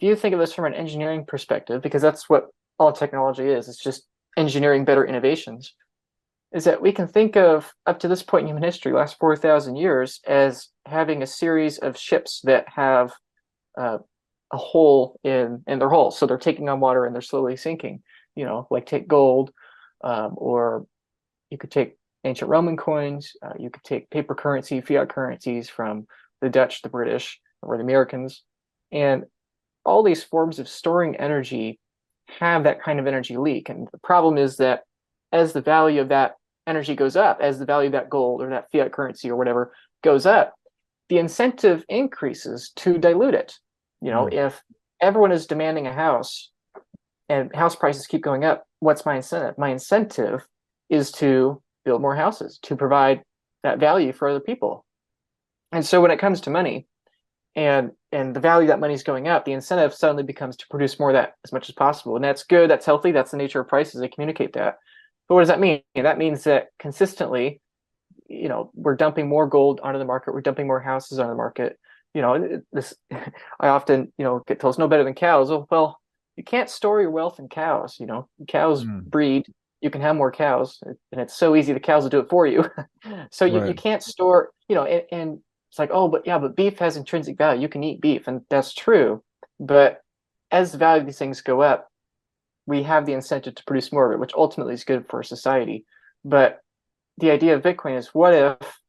you think of this from an engineering perspective, because that's what all technology is, it's just engineering better innovations, is that we can think of up to this point in human history, last 4,000 years, as having a series of ships that have uh, a hole in their hull. So they're taking on water and they're slowly sinking. Like take gold, or you could take ancient Roman coins. You could take paper currency, fiat currencies from the Dutch, the British, or the Americans. And all these forms of storing energy have that kind of energy leak. And the problem is that as the value of that energy goes up, as the value of that gold or that fiat currency or whatever goes up, the incentive increases to dilute it. Mm. If everyone is demanding a house and house prices keep going up, what's my incentive? My incentive is to build more houses, to provide that value for other people. And so when it comes to money, and the value of that money is going up, the incentive suddenly becomes to produce more of that as much as possible. And that's good, that's healthy, that's the nature of prices. They communicate that. But what does that mean? That means that consistently, we're dumping more gold onto the market, we're dumping more houses on the market. This I often, get told it's no better than cows. Oh, well, you can't store your wealth in cows. Cows Mm. breed, you can have more cows, and it's so easy, the cows will do it for you. So you Right. can't store, and it's like, oh, but yeah, but beef has intrinsic value. You can eat beef, and that's true. But as the value of these things go up, we have the incentive to produce more of it, which ultimately is good for society. But the idea of Bitcoin is, what if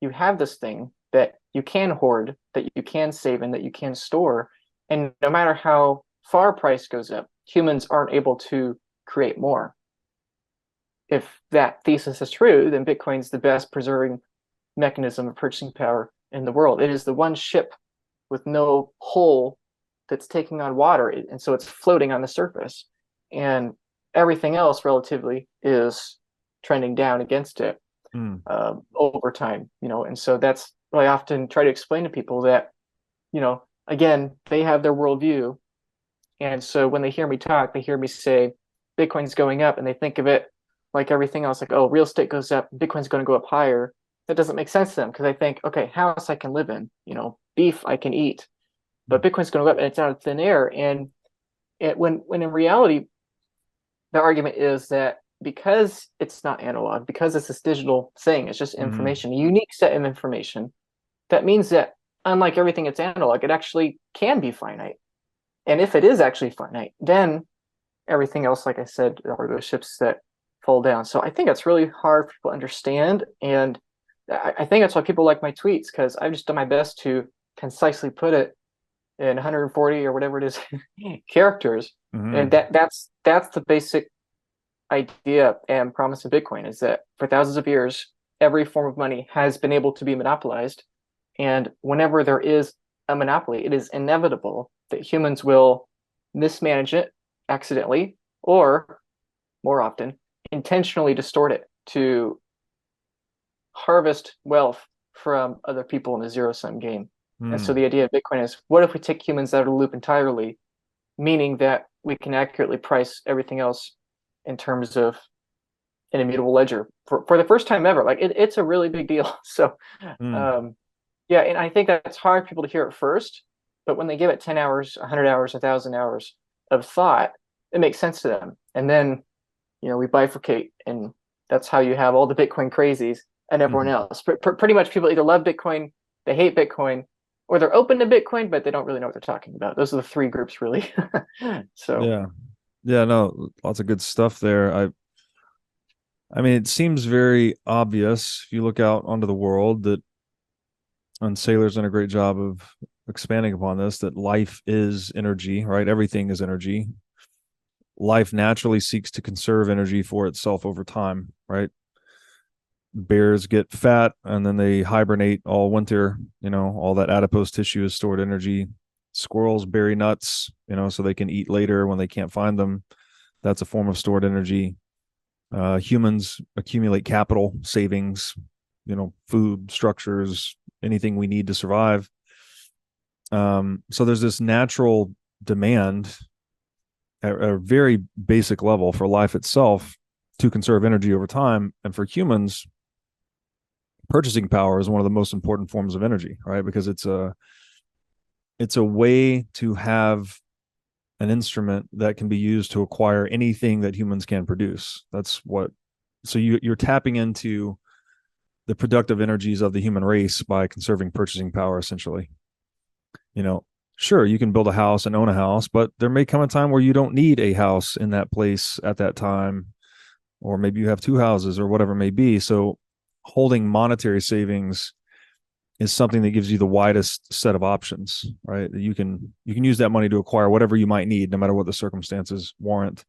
you have this thing that you can hoard, that you can save, and that you can store, and no matter how far price goes up, humans aren't able to create more. If that thesis is true, then Bitcoin's the best preserving mechanism of purchasing power in the world. It is the one ship with no hull that's taking on water, and so it's floating on the surface. And everything else relatively is trending down against it Mm. over time. And so that's what I often try to explain to people, that, again, they have their worldview. And so when they hear me talk, they hear me say Bitcoin's going up, and they think of it like everything else, like, oh, real estate goes up, Bitcoin's going to go up higher. That doesn't make sense to them, because I think, okay, house I can live in, beef I can eat, but Bitcoin's going to go up and it's out of thin air. And when in reality, the argument is that because it's not analog, because it's this digital thing, it's just Mm. information, a unique set of information, that means that unlike everything that's analog, it actually can be finite. And if it is actually finite, then everything else, like I said, are those ships that fall down. So I think it's really hard for people to understand. And I think that's why people like my tweets, because I've just done my best to concisely put it in 140 or whatever it is characters. And Mm. that's the basic idea and promise of Bitcoin, is that for thousands of years, every form of money has been able to be monopolized. And whenever there is a monopoly, it is inevitable that humans will mismanage it accidentally, or more often, intentionally distort it to harvest wealth from other people in a zero sum game. And so Mm. the idea of Bitcoin is, what if we take humans out of the loop entirely, meaning that we can accurately price everything else in terms of an immutable ledger for the first time ever? Like it's a really big deal. So Mm. um, yeah, and I think that's hard for people to hear at first, but when they give it 10 hours, 100 hours, 1,000 hours of thought, it makes sense to them. And then, we bifurcate, and that's how you have all the Bitcoin crazies and everyone Mm. else. Pretty much people either love Bitcoin, they hate Bitcoin, or they're open to Bitcoin, but they don't really know what they're talking about. Those are the three groups, really. So, Yeah. Yeah, no, lots of good stuff there. I mean, it seems very obvious if you look out onto the world that, and Sailor's done a great job of expanding upon this, that life is energy, right? Everything is energy. Life naturally seeks to conserve energy for itself over time, right? Bears get fat and then they hibernate all winter. All that adipose tissue is stored energy. Squirrels bury nuts, so they can eat later when they can't find them. That's a form of stored energy. Humans accumulate capital, savings, food, structures, anything we need to survive. So there's this natural demand at a very basic level for life itself to conserve energy over time. And for humans, purchasing power is one of the most important forms of energy, right? Because it's a way to have an instrument that can be used to acquire anything that humans can produce. That's what, so you're tapping into the productive energies of the human race by conserving purchasing power, essentially. You know, sure, you can build a house and own a house, but there may come a time where you don't need a house in that place at that time, or maybe you have two houses or whatever it may be. So holding monetary savings is something that gives you the widest set of options, right? You can use that money to acquire whatever you might need, no matter what the circumstances warrant.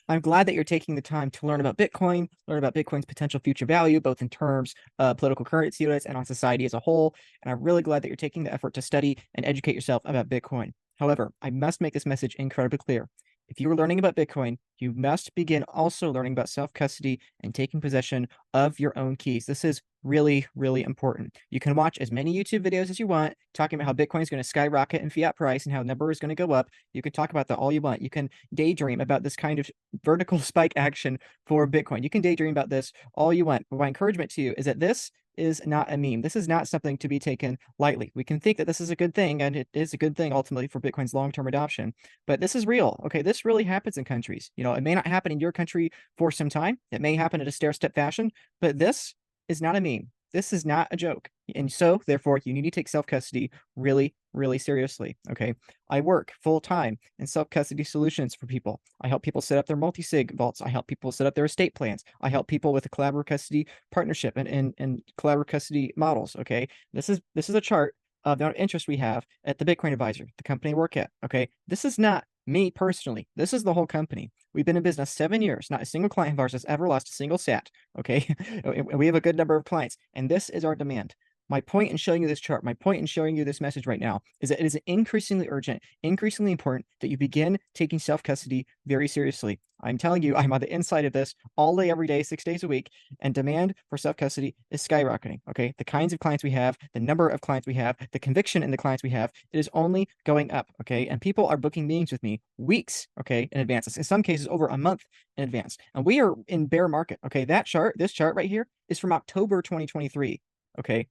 I'm glad that you're taking the time to learn about Bitcoin, learn about Bitcoin's potential future value, both in terms of political currency units and on society as a whole. And I'm really glad that you're taking the effort to study and educate yourself about Bitcoin. However, I must make this message incredibly clear. If you are learning about Bitcoin, you must begin also learning about self-custody and taking possession of your own keys. This is really, really important. You can watch as many YouTube videos as you want talking about how Bitcoin is going to skyrocket in fiat price and how the number is going to go up. You can talk about that all you want. You can daydream about this kind of vertical spike action for Bitcoin. You can daydream about this all you want. But my encouragement to you is that this is not a meme. This is not something to be taken lightly. We can think that this is a good thing, and it is a good thing ultimately for Bitcoin's long-term adoption, but this is real. Okay, this really happens in countries. You know, it may not happen in your country for some time. It may happen in a stair-step fashion, but this is not a meme. This is not a joke. And so, therefore, you need to take self-custody really, really seriously. Okay. I work full-time in self-custody solutions for people. I help people set up their multi-sig vaults. I help people set up their estate plans. I help people with a collaborative custody partnership and collaborative custody models. Okay. This is a chart of the amount of interest we have at the Bitcoin Advisor, the company I work at. Okay. This is not me personally. This is the whole company. We've been in business 7 years. Not a single client of ours has ever lost a single sat. Okay. We have a good number of clients, and this is our demand. My point in showing you this chart, my point in showing you this message right now is that it is increasingly urgent, increasingly important that you begin taking self-custody very seriously. I'm telling you, I'm on the inside of this all day, every day, 6 days a week, and demand for self-custody is skyrocketing, okay? The kinds of clients we have, the number of clients we have, the conviction in the clients we have, it is only going up, okay? And people are booking meetings with me weeks, okay, in advance. In some cases, over a month in advance. And we are in bear market, okay? That chart, this chart right here is from October 2023. Okay,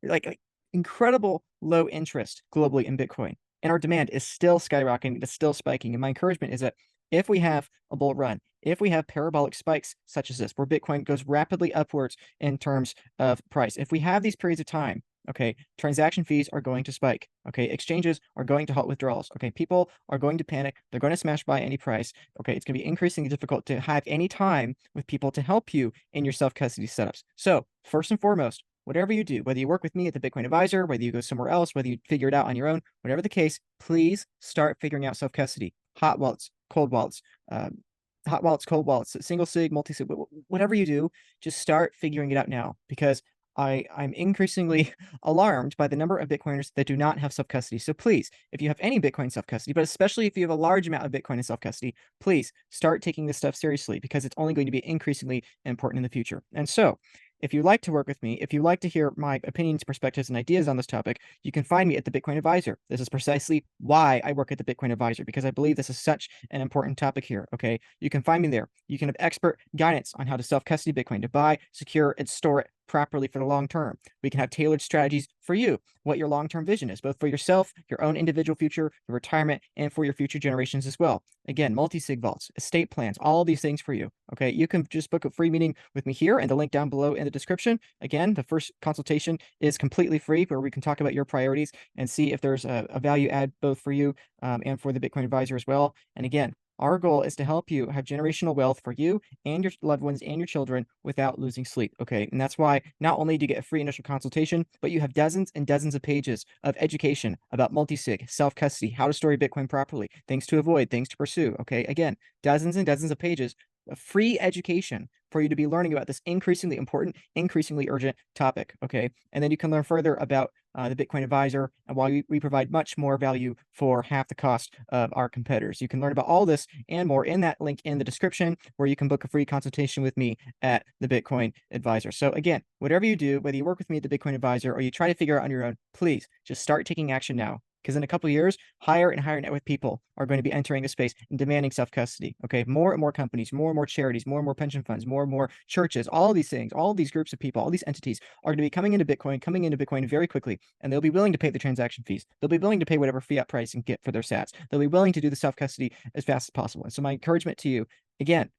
like incredible low interest globally in Bitcoin, and our demand is still skyrocketing, it's still spiking. And my encouragement is that if we have a bull run, if we have parabolic spikes such as this, where Bitcoin goes rapidly upwards in terms of price, if we have these periods of time, okay, transaction fees are going to spike. Okay, exchanges are going to halt withdrawals. Okay, people are going to panic. They're going to smash by any price. Okay, it's going to be increasingly difficult to have any time with people to help you in your self-custody setups. So first and foremost, whatever you do, whether you work with me at the Bitcoin Advisor, whether you go somewhere else, whether you figure it out on your own, whatever the case, please start figuring out self-custody, hot wallets, cold wallets, cold wallets, single sig, multi-sig, whatever you do, just start figuring it out now, because I'm increasingly alarmed by the number of Bitcoiners that do not have self-custody. So please, if you have any Bitcoin self-custody, but especially if you have a large amount of Bitcoin in self-custody, please start taking this stuff seriously, because it's only going to be increasingly important in the future. And so if you'd like to work with me, if you'd like to hear my opinions, perspectives, and ideas on this topic, you can find me at the Bitcoin Advisor. This is precisely why I work at the Bitcoin Advisor, because I believe this is such an important topic here, okay? You can find me there. You can have expert guidance on how to self-custody Bitcoin, to buy, secure, and store it properly for the long term. We can have tailored strategies for you, what your long-term vision is, both for yourself, your own individual future, your retirement, and for your future generations as well. Again, multi-sig vaults, estate plans, all these things for you. Okay, you can just book a free meeting with me here, and the link down below in the description. Again, the first consultation is completely free, where we can talk about your priorities and see if there's a value add both for you and for the Bitcoin Advisor as well. And again, our goal is to help you have generational wealth for you and your loved ones and your children without losing sleep. Okay. And that's why not only do you get a free initial consultation, but you have dozens and dozens of pages of education about multi-sig, self-custody, how to store your Bitcoin properly, things to avoid, things to pursue. Okay. Again, dozens and dozens of pages of free education for you to be learning about this increasingly important, increasingly urgent topic. Okay. And then you can learn further about the Bitcoin Advisor, and why we provide much more value for half the cost of our competitors. You can learn about all this and more in that link in the description, where you can book a free consultation with me at the Bitcoin Advisor. So again, whatever you do, whether you work with me at the Bitcoin Advisor or you try to figure out on your own, please just start taking action now. because in a couple of years, higher and higher net worth people are going to be entering the space and demanding self-custody. Okay, more and more companies, more and more charities, more and more pension funds, more and more churches, all these things, all these groups of people, all these entities are going to be coming into Bitcoin very quickly, and they'll be willing to pay the transaction fees. They'll be willing to pay whatever fiat price and get for their sats. They'll be willing to do the self-custody as fast as possible. And so my encouragement to you, again,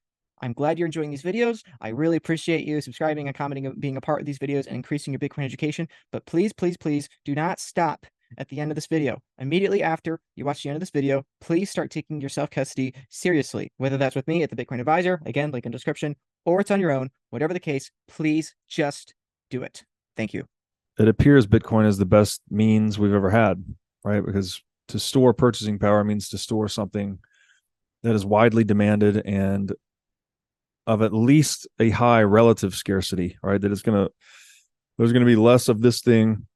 I'm glad you're enjoying these videos. I really appreciate you subscribing and commenting and being a part of these videos and increasing your Bitcoin education. But please, please, please do not stop at the end of this video. Immediately after you watch the end of this video, please start taking your self-custody seriously, whether that's with me at the Bitcoin Advisor, again, link in the description, or it's on your own. Whatever the case, please just do it. Thank you. It appears Bitcoin is the best means we've ever had, right? Because to store purchasing power means to store something that is widely demanded and of at least a high relative scarcity, right? That there's going to be less of this thing,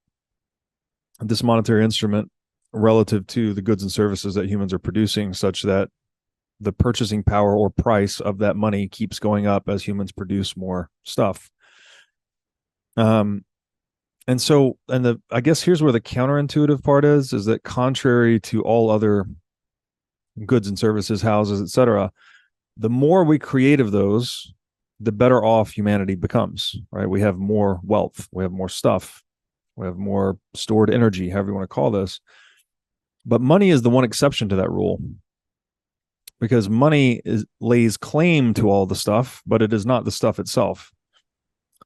this monetary instrument, relative to the goods and services that humans are producing, such that the purchasing power or price of that money keeps going up as humans produce more stuff. I guess here's where the counterintuitive part is that contrary to all other goods and services, houses, etc., the more we create of those, the better off humanity becomes, right? We have more wealth, we have more stuff, we have more stored energy, however you want to call this. But money is the one exception to that rule, because money lays claim to all the stuff, but it is not the stuff itself.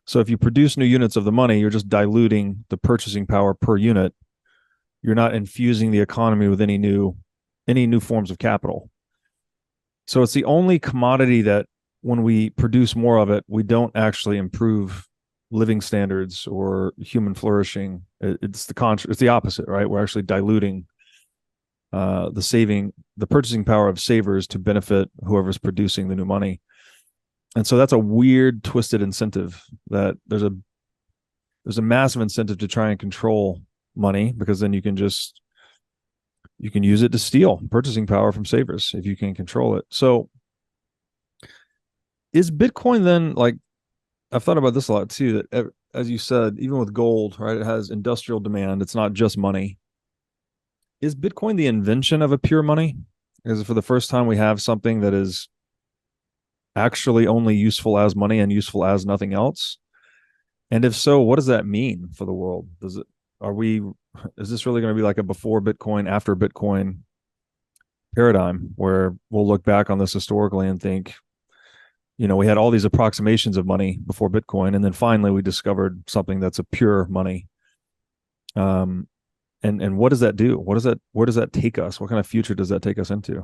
So if you produce new units of the money, you're just diluting the purchasing power per unit. You're not infusing the economy with any new forms of capital. So it's the only commodity that when we produce more of it, we don't actually improve living standards or human flourishing. It's the opposite, right? We're actually diluting the purchasing power of savers to benefit whoever's producing the new money. And so that's a weird, twisted incentive, that there's a massive incentive to try and control money, because then you can use it to steal purchasing power from savers if you can control it. So is Bitcoin then, like, I've thought about this a lot too, that as you said, even with gold, right, it has industrial demand. It's not just money. Is Bitcoin the invention of a pure money? Because for the first time we have something that is actually only useful as money and useful as nothing else? And if so, what does that mean for the world? Is this really going to be like a before Bitcoin, after Bitcoin paradigm, where we'll look back on this historically and think, we had all these approximations of money before Bitcoin, and then finally we discovered something that's a pure money. And what does that do? Where does that take us? What kind of future does that take us into?